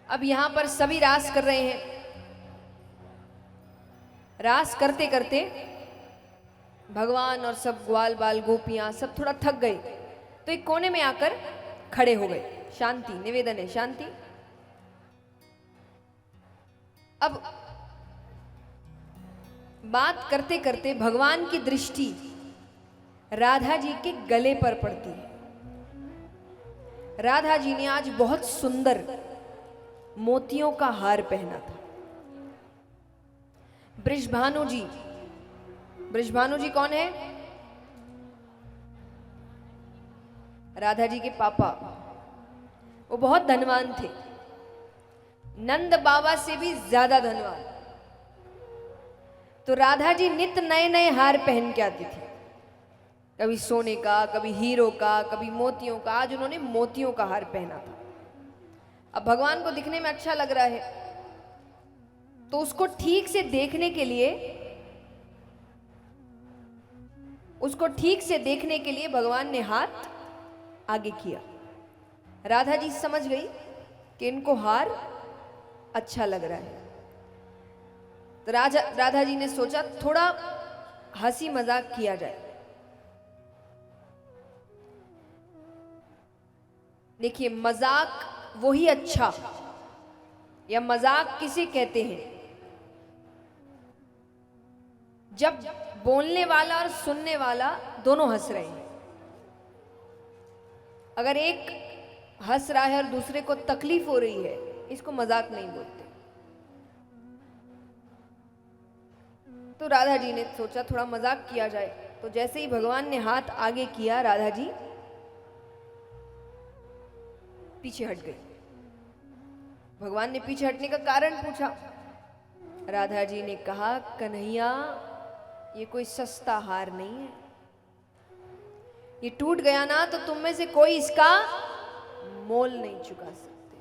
अब यहां पर सभी रास कर रहे हैं। रास करते करते भगवान और सब ग्वाल बाल गोपियां सब थोड़ा थक गए, तो एक कोने में आकर खड़े हो गए। शांति, निवेदन है, शांति। अब बात करते करते भगवान की दृष्टि राधा जी के गले पर पड़ती है। राधा जी ने आज बहुत सुंदर मोतियों का हार पहना था। बृषभानु जी, बृषभानु जी कौन है? राधा जी के पापा। वो बहुत धनवान थे, नंद बाबा से भी ज्यादा धनवान। तो राधा जी नित नए नए हार पहन के आती थी, कभी सोने का, कभी हीरो का, कभी मोतियों का। आज उन्होंने मोतियों का हार पहना था। अब भगवान को दिखने में अच्छा लग रहा है, तो उसको ठीक से देखने के लिए, उसको ठीक से देखने के लिए भगवान ने हाथ आगे किया। राधा जी समझ गई कि इनको हार अच्छा लग रहा है। तो राधा जी ने सोचा थोड़ा हंसी मजाक किया जाए। देखिए, मजाक वही अच्छा, या मजाक किसे कहते हैं, जब बोलने वाला और सुनने वाला दोनों हंस रहे हैं। अगर एक हंस रहा है और दूसरे को तकलीफ हो रही है, इसको मजाक नहीं बोलते। तो राधा जी ने सोचा थोड़ा मजाक किया जाए। तो जैसे ही भगवान ने हाथ आगे किया, राधा जी पीछे हट गई। भगवान ने पीछे हटने का कारण पूछा। राधा जी ने कहा, कन्हैया, ये कोई सस्ता हार नहीं है। ये टूट गया ना तो तुम में से कोई इसका मोल नहीं चुका सकते।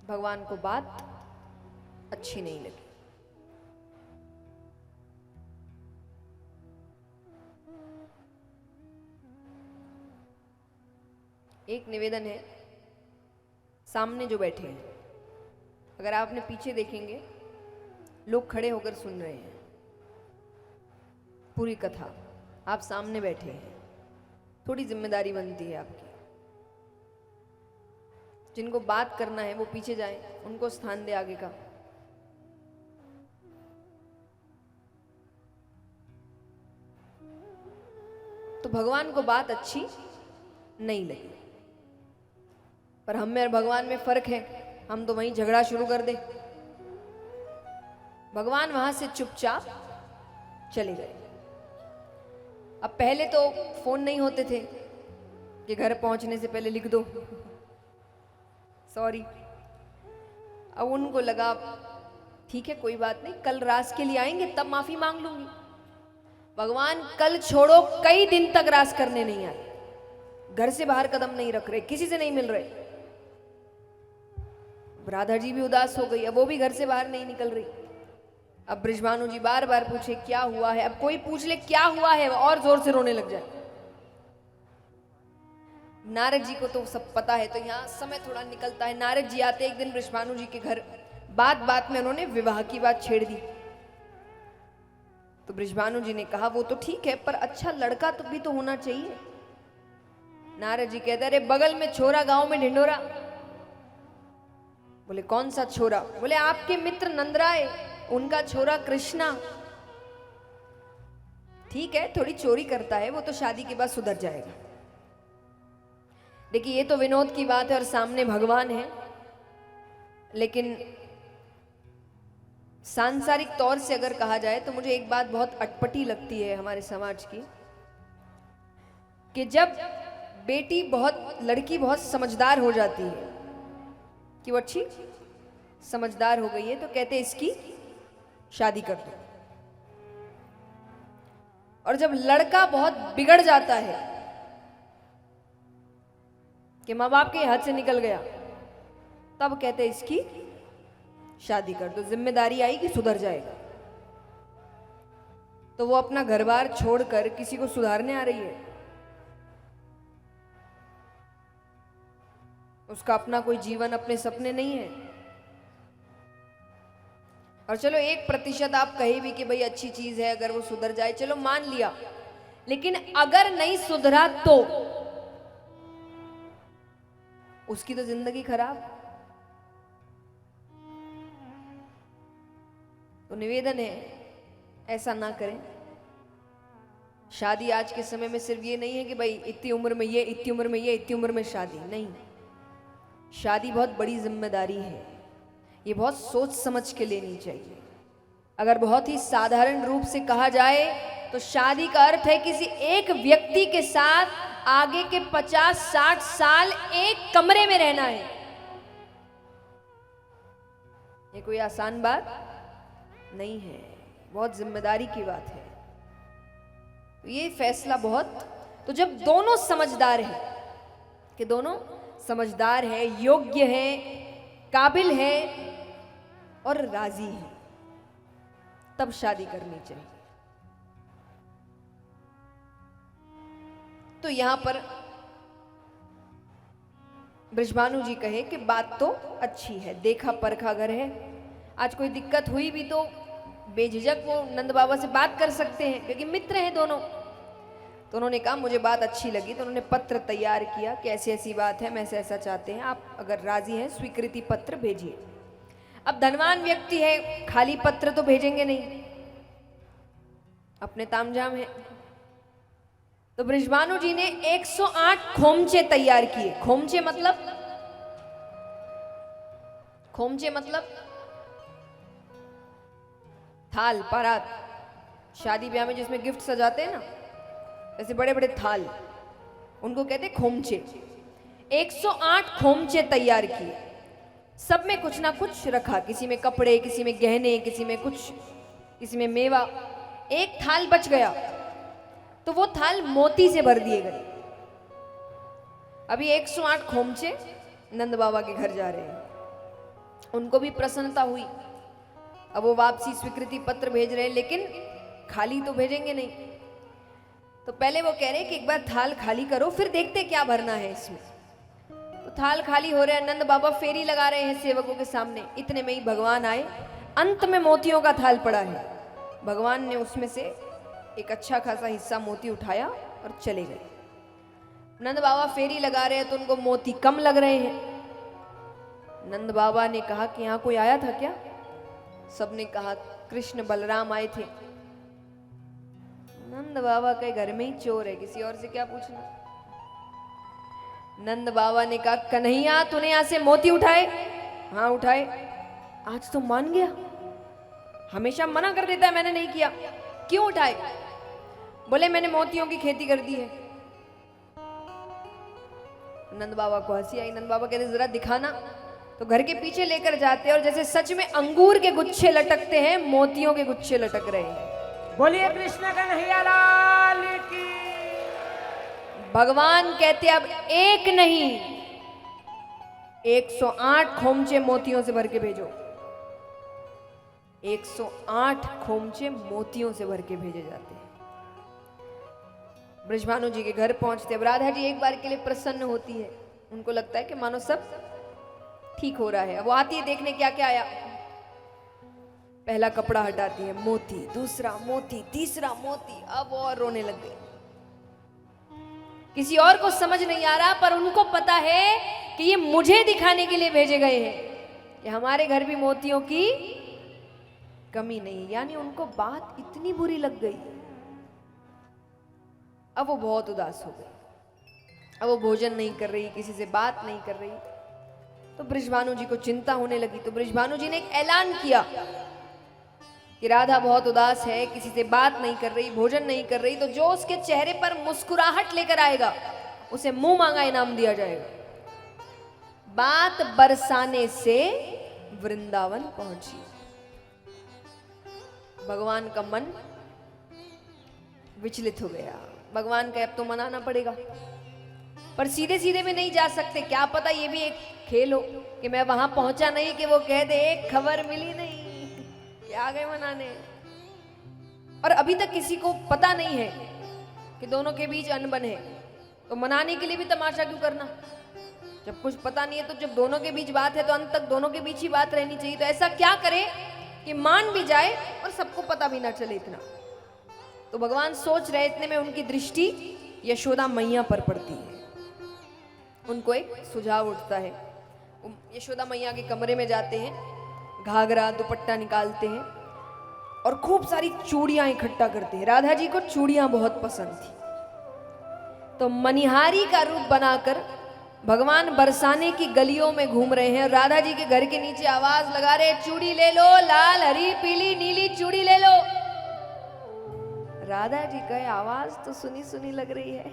भगवान को बात अच्छी नहीं लगी। एक निवेदन है, सामने जो बैठे हैं, अगर आपने पीछे देखेंगे, लोग खड़े होकर सुन रहे हैं पूरी कथा। आप सामने बैठे हैं, थोड़ी जिम्मेदारी बनती है आपकी। जिनको बात करना है वो पीछे जाएं, उनको स्थान दे आगे का। तो भगवान को बात अच्छी नहीं लगी, पर हम में और भगवान में फर्क है। हम तो वहीं झगड़ा शुरू कर दे। भगवान वहां से चुपचाप चले गए। अब पहले तो फोन नहीं होते थे कि घर पहुंचने से पहले लिख दो सॉरी। अब उनको लगा ठीक है, कोई बात नहीं, कल रास के लिए आएंगे तब माफी मांग लूंगी। भगवान कल छोड़ो कई दिन तक रास करने नहीं आए, घर से बाहर कदम नहीं रख रहे, किसी से नहीं मिल रहे। राधा जी भी उदास हो गई, अब वो भी घर से बाहर नहीं निकल रही। अब बृषभानु जी बार बार पूछे क्या हुआ है। अब कोई पूछ ले क्या हुआ है, और जोर से रोने लग जाए। नारद जी को तो सब पता है, तो यहाँ समय थोड़ा निकलता है। नारद जी आते एक दिन बृषभानु जी के घर, बात बात में उन्होंने विवाह की बात छेड़ दी। तो बृषभानु जी ने कहा वो तो ठीक है, पर अच्छा लड़का तो भी तो होना चाहिए। नारद जी कहते अरे बगल में छोरा, गांव में ढिंडोरा। बोले कौन सा छोरा? बोले आपके मित्र नंदराय, उनका छोरा कृष्णा। ठीक है, थोड़ी चोरी करता है, वो तो शादी के बाद सुधर जाएगा। देखिए, ये तो विनोद की बात है और सामने भगवान है, लेकिन सांसारिक तौर से अगर कहा जाए तो मुझे एक बात बहुत अटपटी लगती है हमारे समाज की, कि जब बेटी लड़की बहुत समझदार हो जाती है कि वो अच्छी समझदार हो गई है, तो कहते हैं इसकी शादी कर दो। और जब लड़का बहुत बिगड़ जाता है कि माँ बाप के हाथ से निकल गया, तब कहते हैं इसकी शादी कर दो, जिम्मेदारी आई कि सुधर जाएगा। तो वो अपना घर बार छोड़कर किसी को सुधारने आ रही है। उसका अपना कोई जीवन, अपने सपने नहीं है। और चलो 1% आप कहे भी कि भाई अच्छी चीज है, अगर वो सुधर जाए, चलो मान लिया, लेकिन अगर नहीं सुधरा तो उसकी तो जिंदगी खराब। तो निवेदन है, ऐसा ना करें। शादी आज के समय में सिर्फ ये नहीं है कि भाई इतनी उम्र में ये, इतनी उम्र में ये, इतनी उम्र में शादी, नहीं। शादी बहुत बड़ी जिम्मेदारी है, ये बहुत सोच समझ के लेनी चाहिए। अगर बहुत ही साधारण रूप से कहा जाए तो शादी का अर्थ है किसी एक व्यक्ति के साथ आगे के 50-60 साल एक कमरे में रहना है। ये कोई आसान बात नहीं है, बहुत जिम्मेदारी की बात है। तो ये फैसला बहुत, तो जब दोनों समझदार हैं, कि दोनों समझदार है, योग्य है, काबिल है और राजी है, तब शादी करनी चाहिए। तो यहां पर बृजभानु जी कहे कि बात तो अच्छी है, देखा परखा घर है। आज कोई दिक्कत हुई भी तो बेझिझक वो नंद बाबा से बात कर सकते हैं, क्योंकि मित्र हैं दोनों। तो उन्होंने कहा मुझे बात अच्छी लगी, तो उन्होंने पत्र तैयार किया कि ऐसी ऐसी बात है, हम ऐसा ऐसा चाहते हैं, आप अगर राजी हैं स्वीकृति पत्र भेजिए। अब धनवान व्यक्ति है, खाली पत्र तो भेजेंगे नहीं, अपने तामझाम है। तो बृजभानु जी ने 108 खोमचे तैयार किए। खोमचे मतलब, खोमचे मतलब थाल, परात, शादी ब्याह में जिसमें गिफ्ट सजाते हैं ना, ऐसे बड़े बड़े थाल, उनको कहते हैं खोमचे। 108 खोमचे तैयार किए, सब में कुछ ना कुछ रखा, किसी में कपड़े, किसी में गहने, किसी में कुछ, किसी में मेवा। एक थाल बच गया तो वो थाल मोती से भर दिए गए। अभी 108 खोमचे नंद बाबा के घर जा रहे हैं, उनको भी प्रसन्नता हुई। अब वो वापसी स्वीकृति पत्र भेज रहे हैं, लेकिन खाली तो भेजेंगे नहीं। तो पहले वो कह रहे हैं कि एक बार थाल खाली करो, फिर देखते क्या भरना है इसमें। तो थाल खाली हो रहे हैं, नंद बाबा फेरी लगा रहे हैं सेवकों के सामने। इतने में ही भगवान आए, अंत में मोतियों का थाल पड़ा है। भगवान ने उसमें से एक अच्छा खासा हिस्सा मोती उठाया और चले गए। नंद बाबा फेरी लगा रहे हैं तो उनको मोती कम लग रहे हैं। नंद बाबा ने कहा कि यहाँ कोई आया था क्या? सबने कहा कृष्ण बलराम आए थे। नंद बाबा के घर में ही चोर है, किसी और से क्या पूछना। नंद बाबा ने कहा कन्हैया तूने यहां से मोती उठाए? हाँ उठाए। आज तो मान गया, हमेशा मना कर देता है मैंने नहीं किया। क्यों उठाए? बोले मैंने मोतियों की खेती कर दी है। नंद बाबा को हंसी आई। नंद बाबा कहते जरा दिखाना। तो घर के पीछे लेकर जाते और जैसे सच में अंगूर के गुच्छे लटकते हैं, मोतियों के गुच्छे लटक रहे हैं। बोलिए कृष्ण कन्हैया लाल की। भगवान कहते अब एक नहीं 108 खोमचे मोतियों से भर के भेजो। 108 खोमचे मोतियों से भर के भेजे जाते हैं। बृजभानु जी के घर पहुंचते, अब राधा जी एक बार के लिए प्रसन्न होती है। उनको लगता है कि मानो सब ठीक हो रहा है। अब वो आती है देखने क्या क्या आया। पहला कपड़ा हटाती है, मोती, दूसरा मोती, तीसरा मोती। अब और रोने लग गई। किसी और को समझ नहीं आ रहा, पर उनको पता है कि ये मुझे दिखाने के लिए भेजे गए हैं कि हमारे घर भी मोतियों की कमी नहीं। यानी उनको बात इतनी बुरी लग गई। अब वो बहुत उदास हो गई। अब वो भोजन नहीं कर रही, किसी से बात नहीं कर रही। तो बृजभानु जी को चिंता होने लगी। तो बृजभानु जी ने एक ऐलान किया कि राधा बहुत उदास है, किसी से बात नहीं कर रही, भोजन नहीं कर रही, तो जो उसके चेहरे पर मुस्कुराहट लेकर आएगा उसे मुंह मांगा इनाम दिया जाएगा। बात बरसाने से वृंदावन पहुंची। भगवान का मन विचलित हो गया। भगवान का अब तो मनाना पड़ेगा, पर सीधे सीधे भी नहीं जा सकते। क्या पता ये भी एक खेल हो कि मैं वहां पहुंचा नहीं कि वो कह दे एक खबर मिली नहीं, क्या गए मनाने। और अभी तक किसी को पता नहीं है कि दोनों के बीच अनबन है, तो मनाने के लिए भी तमाशा क्यों करना। जब कुछ पता नहीं है तो जब दोनों के बीच बात है तो अंत तक दोनों के बीच ही बात रहनी चाहिए। तो ऐसा क्या करे कि मान भी जाए और सबको पता भी ना चले इतना। तो भगवान सोच रहे, इतने में उनकी दृष्टि यशोदा मैया पर पड़ती है। उनको एक सुझाव उठता है। वो यशोदा मैया के कमरे में जाते हैं, घाघरा दुपट्टा निकालते हैं और खूब सारी चूड़ियां इकट्ठा करते हैं। राधा जी को चूड़ियां बहुत पसंद थी, तो मनिहारी का रूप बनाकर भगवान बरसाने की गलियों में घूम रहे हैं। राधा जी के घर के नीचे आवाज लगा रहे, चूड़ी ले लो, लाल हरी पीली नीली चूड़ी ले लो। राधा जी का आवाज तो सुनी सुनी लग रही है,